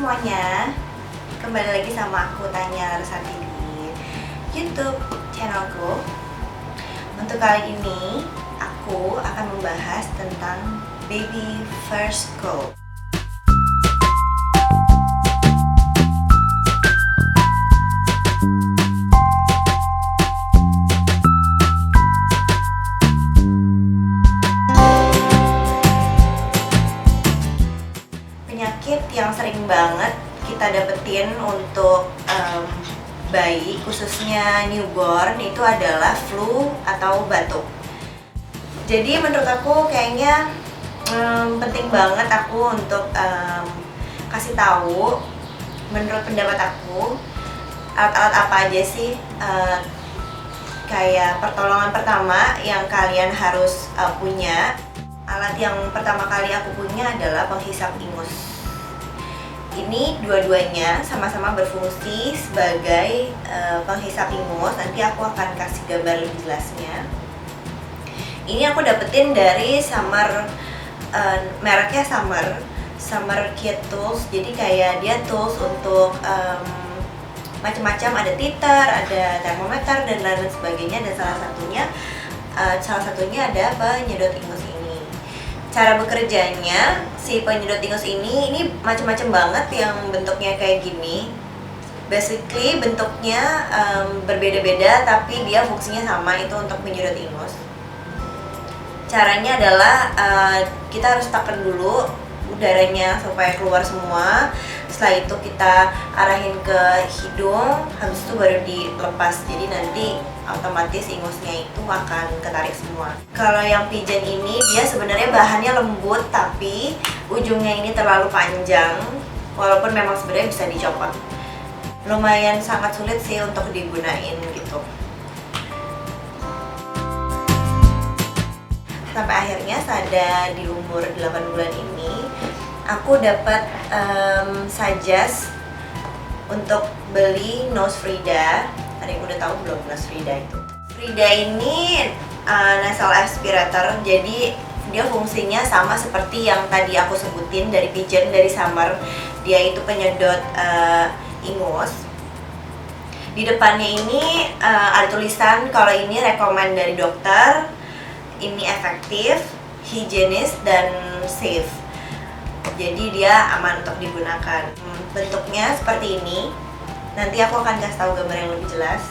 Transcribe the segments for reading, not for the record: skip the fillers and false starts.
semuanya, kembali lagi sama aku Tanya Larasati di YouTube channelku. Untuk kali ini aku akan membahas tentang baby first coat. Penyakit yang sering banget kita dapetin untuk bayi, khususnya newborn, itu adalah flu atau batuk. Jadi menurut aku kayaknya penting banget aku untuk kasih tahu, menurut pendapat aku, alat-alat apa aja sih kayak pertolongan pertama yang kalian harus punya. Alat yang pertama kali aku punya adalah penghisap ingus. Ini dua-duanya sama-sama berfungsi sebagai penghisap ingus. Nanti aku akan kasih gambar lebih jelasnya. Ini aku dapetin dari Summer, mereknya Summer Kit Tools. Jadi kayak dia tools untuk macam-macam, ada titer, ada termometer dan lain sebagainya. Dan salah satunya ada penyedot ingus ini. Cara bekerjanya si penyedot ingus ini macam-macam banget, yang bentuknya kayak gini. Basically bentuknya berbeda-beda, tapi dia fungsinya sama, itu untuk menyedot ingus. Caranya adalah kita harus tekan dulu udaranya supaya keluar semua. Setelah itu kita arahin ke hidung, habis itu baru dilepas. Jadi nanti otomatis ingusnya itu akan ketarik semua. Kalau yang pigeon ini dia sebenarnya bahannya lembut, tapi ujungnya ini terlalu panjang. Walaupun memang sebenarnya bisa dicopot. Lumayan sangat sulit sih untuk digunain gitu. Sampai akhirnya sada di umur 8 bulan ini aku dapat suggest untuk beli nose Frida. Ada yang udah tahu belum nose Frida itu? Frida ini nasal aspirator, jadi dia fungsinya sama seperti yang tadi aku sebutin dari pigeon, dari Summer. Dia itu penyedot ingus. Di depannya ini ada tulisan kalau ini recommend dari dokter, ini efektif, higienis, dan safe. Jadi dia aman untuk digunakan. Bentuknya seperti ini. Nanti aku akan kasih tahu gambar yang lebih jelas.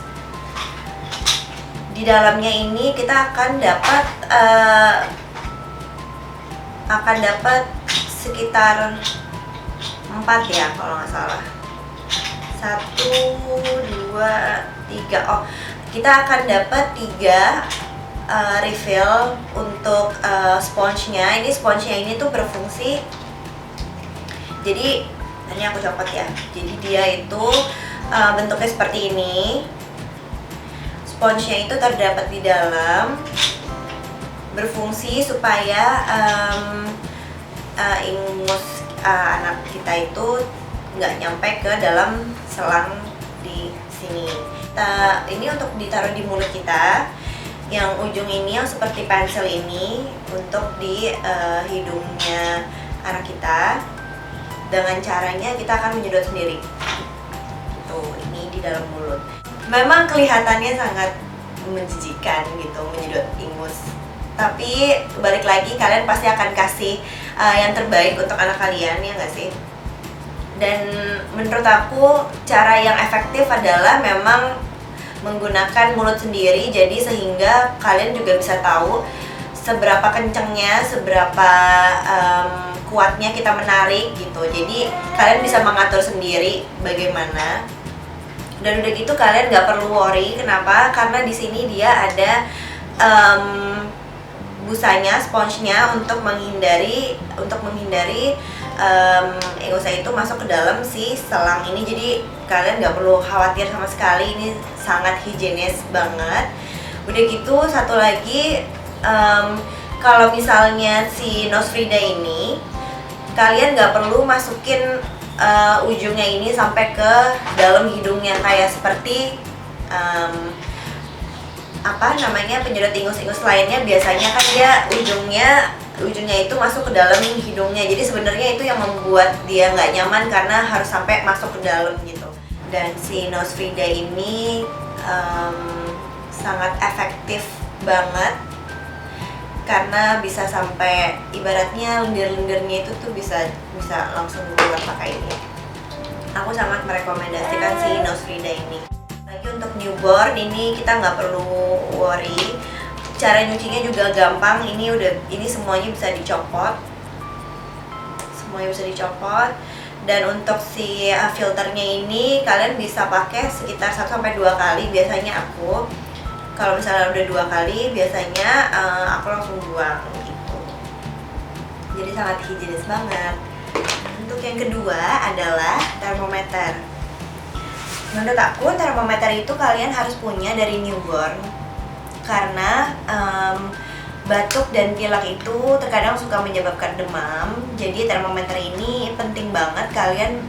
Di dalamnya ini kita akan dapat sekitar 4 ya kalau nggak salah. 1, 2, 3. Oh, kita akan dapat 3 refill untuk sponge-nya. Ini sponge-nya ini tuh berfungsi. Jadi ini aku copot ya. Jadi dia itu bentuknya seperti ini. Sponge-nya itu terdapat di dalam, berfungsi supaya ingus anak kita itu nggak nyampe ke dalam selang di sini. Ini untuk ditaruh di mulut kita. Yang ujung ini yang seperti pensil ini untuk di hidungnya anak kita. Dengan caranya kita akan menyedot sendiri. Tuh, ini di dalam mulut. Memang kelihatannya sangat menjijikan gitu menyedot ingus. Tapi balik lagi, kalian pasti akan kasih yang terbaik untuk anak kalian, ya nggak sih? Dan menurut aku cara yang efektif adalah memang menggunakan mulut sendiri. Jadi sehingga kalian juga bisa tahu seberapa kencengnya, seberapa kuatnya kita menarik gitu. Jadi kalian bisa mengatur sendiri bagaimana. Dan udah gitu kalian nggak perlu worry. Kenapa? Karena di sini dia ada busanya, sponge-nya untuk menghindari ingusnya itu masuk ke dalam si selang ini. Jadi kalian nggak perlu khawatir sama sekali. Ini sangat higienis banget. Udah gitu satu lagi, kalau misalnya si nose Frida ini, kalian nggak perlu masukin ujungnya ini sampai ke dalam hidungnya kayak seperti penyedot ingus-ingus lainnya. Biasanya kan dia ujungnya ujungnya itu masuk ke dalam hidungnya. Jadi sebenarnya itu yang membuat dia nggak nyaman karena harus sampai masuk ke dalam gitu. Dan si nose free day ini sangat efektif banget karena bisa sampai ibaratnya lendir-lendirnya itu tuh bisa langsung keluar pakai ini. Aku sangat merekomendasikan si nose free day ini. Lagi untuk newborn ini kita nggak perlu worry. Cara nyucinya juga gampang. Ini semuanya bisa dicopot. Semuanya bisa dicopot. Dan untuk si filternya ini kalian bisa pakai sekitar 1-2 kali. Biasanya aku kalau misalnya udah 2 kali biasanya aku langsung buang gitu. Jadi sangat higienis banget. Untuk yang kedua adalah termometer. Menurut aku termometer itu kalian harus punya dari newborn karena batuk dan pilek itu terkadang suka menyebabkan demam. Jadi termometer ini penting banget kalian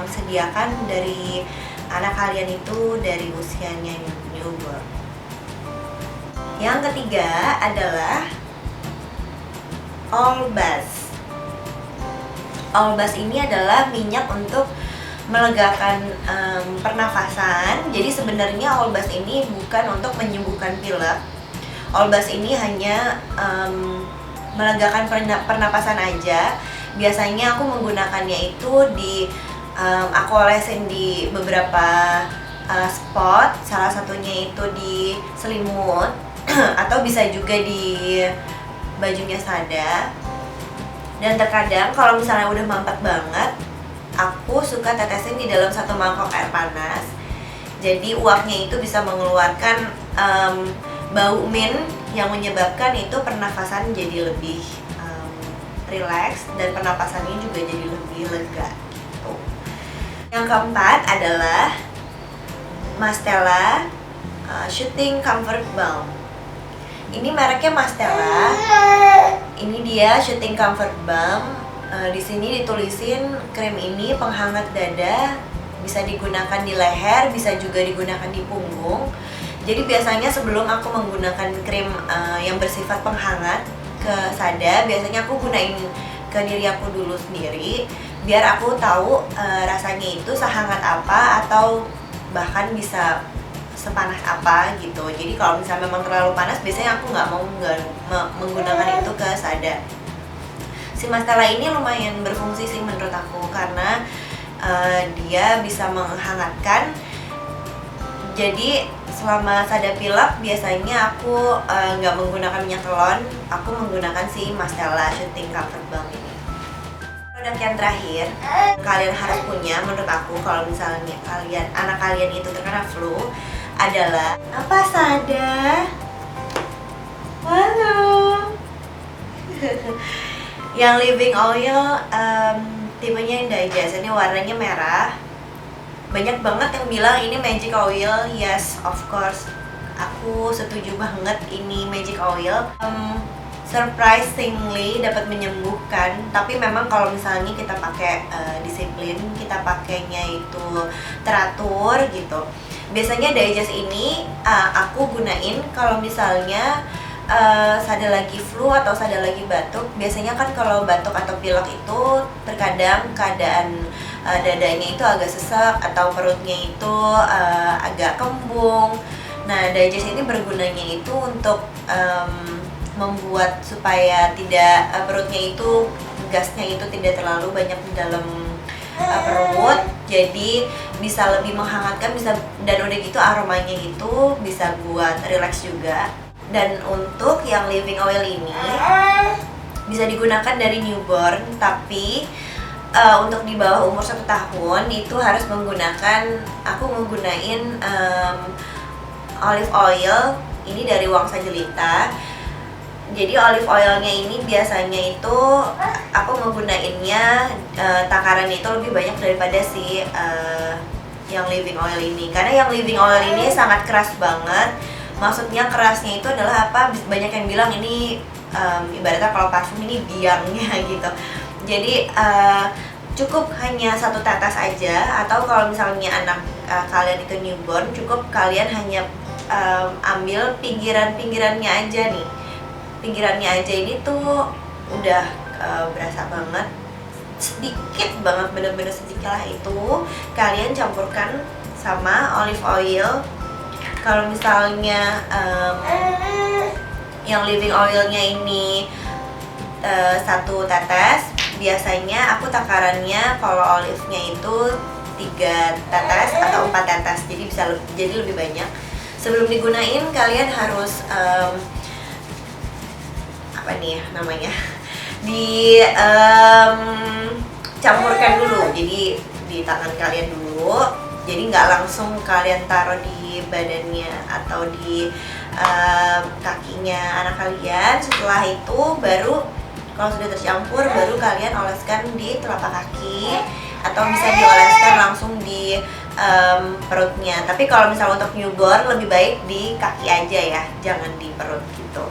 sediakan dari anak kalian itu dari usianya newborn. Yang ketiga adalah Allbuzz. Allbuzz ini adalah minyak untuk melegakan pernafasan. Jadi sebenarnya Allbuzz ini bukan untuk menyembuhkan pilek. Allbuzz ini hanya melegakan pernapasan aja. Biasanya aku menggunakannya itu aku olesin di beberapa spot. Salah satunya itu di selimut atau bisa juga di bajunya Sada. Dan terkadang kalau misalnya udah mampet banget, aku suka tetesin di dalam 1 mangkok air panas. Jadi uapnya itu bisa mengeluarkan bau mint yang menyebabkan itu pernafasan jadi lebih rileks dan pernapasannya juga jadi lebih lega gitu. Yang keempat adalah Mastela Shooting Comfort Balm. Ini mereknya Mastela. Ini dia Shooting Comfort Balm. Di sini ditulisin krim ini penghangat dada, bisa digunakan di leher, bisa juga digunakan di punggung. Jadi biasanya sebelum aku menggunakan krim yang bersifat penghangat ke Sada, biasanya aku gunain ke diri aku dulu sendiri biar aku tahu rasanya itu sehangat apa atau bahkan bisa sepanas apa gitu. Jadi kalau misalnya memang terlalu panas, biasanya aku nggak mau menggunakan itu ke Sada. Si Mastela ini lumayan berfungsi sih menurut aku karena dia bisa menghangatkan. Jadi selama Sada pilek biasanya aku nggak menggunakan minyak telon, aku menggunakan si Mastela Shooting Comfort Balm ini. Produk yang terakhir kalian harus punya menurut aku kalau misalnya anak kalian itu terkena flu adalah apa, Sada? Halo. Yang Living Oil tipenya Digest, ini warnanya merah. Banyak banget yang bilang ini magic oil. Yes, of course, aku setuju banget ini magic oil. Surprisingly dapat menyembuhkan. Tapi memang kalau misalnya kita pakai disiplin, kita pakainya itu teratur gitu. Biasanya Digest ini aku gunain kalau misalnya Sada lagi flu atau Sada lagi batuk. Biasanya kan kalau batuk atau pilek itu terkadang keadaan dadanya itu agak sesak atau perutnya itu agak kembung. Nah, Digest ini bergunanya itu untuk membuat supaya tidak perutnya itu gasnya itu tidak terlalu banyak di dalam perut. Jadi bisa lebih menghangatkan, dan udah gitu aromanya itu bisa buat relax juga. Dan untuk yang Living Oil ini bisa digunakan dari newborn, tapi untuk di bawah umur 1 tahun itu harus aku menggunakan olive oil ini dari Wangsa Jelita. Jadi olive oilnya ini biasanya itu aku menggunakannya takarannya itu lebih banyak daripada si yang Living Oil ini, karena yang Living Oil ini sangat keras banget. Maksudnya kerasnya itu adalah apa? Banyak yang bilang ini ibaratnya kalau parfum ini biangnya gitu. Jadi cukup hanya 1 tetes aja, atau kalau misalnya anak kalian itu newborn, cukup kalian hanya ambil pinggirannya aja nih. Pinggirannya aja ini tuh udah berasa banget. Sedikit banget, bener-bener sedikit lah itu kalian campurkan sama olive oil. Kalau misalnya yang living oilnya ini 1 tetes, biasanya aku takarannya kalau olive-nya itu 3 tetes atau 4 tetes, jadi bisa jadi lebih banyak. Sebelum digunain kalian harus apa nih ya namanya, di campurkan dulu, jadi di tangan kalian dulu, jadi nggak langsung kalian taruh di badannya atau di kakinya anak kalian. Setelah itu baru kalau sudah tercampur baru kalian oleskan di telapak kaki atau bisa dioleskan langsung di perutnya. Tapi kalau misalnya untuk newborn lebih baik di kaki aja ya, jangan di perut gitu.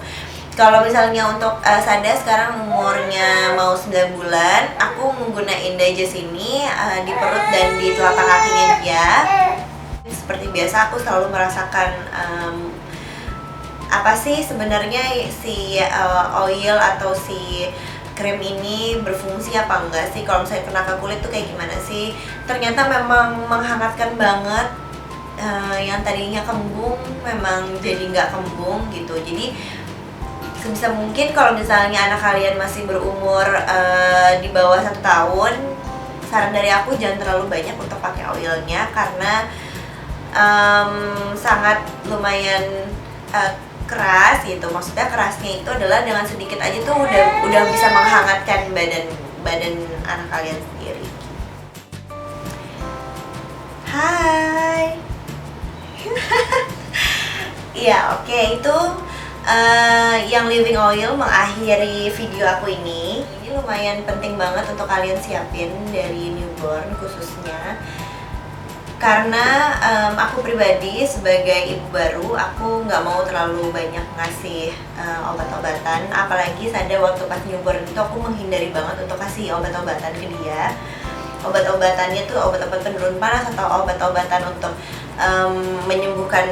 Kalau misalnya untuk Sada sekarang umurnya mau 9 bulan, aku menggunakan digest ini di perut dan di telapak kakinya dia. Seperti biasa aku selalu merasakan apa sih sebenarnya si oil atau si krim ini berfungsi apa enggak sih, kalau misalnya kena ke kulit tuh kayak gimana sih. Ternyata memang menghangatkan banget, yang tadinya kembung memang jadi nggak kembung gitu. Jadi sebisa mungkin kalau misalnya anak kalian masih berumur di bawah 1 tahun, saran dari aku jangan terlalu banyak untuk pakai oilnya karena sangat lumayan keras gitu. Maksudnya kerasnya itu adalah dengan sedikit aja tuh udah bisa menghangatkan badan anak kalian sendiri. Hai. Iya, oke, itu yang living oil mengakhiri video aku ini. Ini lumayan penting banget untuk kalian siapin dari newborn khususnya. Karena aku pribadi sebagai ibu baru, aku nggak mau terlalu banyak ngasih obat-obatan. Apalagi Sada waktu pas newborn itu aku menghindari banget untuk kasih obat-obatan ke dia. Obat-obatannya tuh obat-obat penurun panas atau obat-obatan untuk menyembuhkan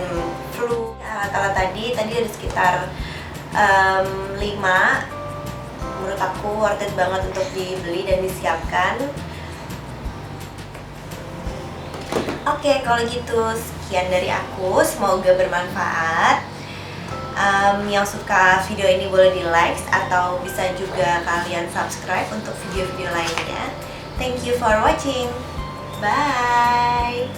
flu. Alat-alat tadi ada sekitar 5. Menurut aku worth it banget untuk dibeli dan disiapkan. Oke, kalau gitu sekian dari aku, semoga bermanfaat. Yang suka video ini boleh di like atau bisa juga kalian subscribe untuk video-video lainnya. Thank you for watching. Bye.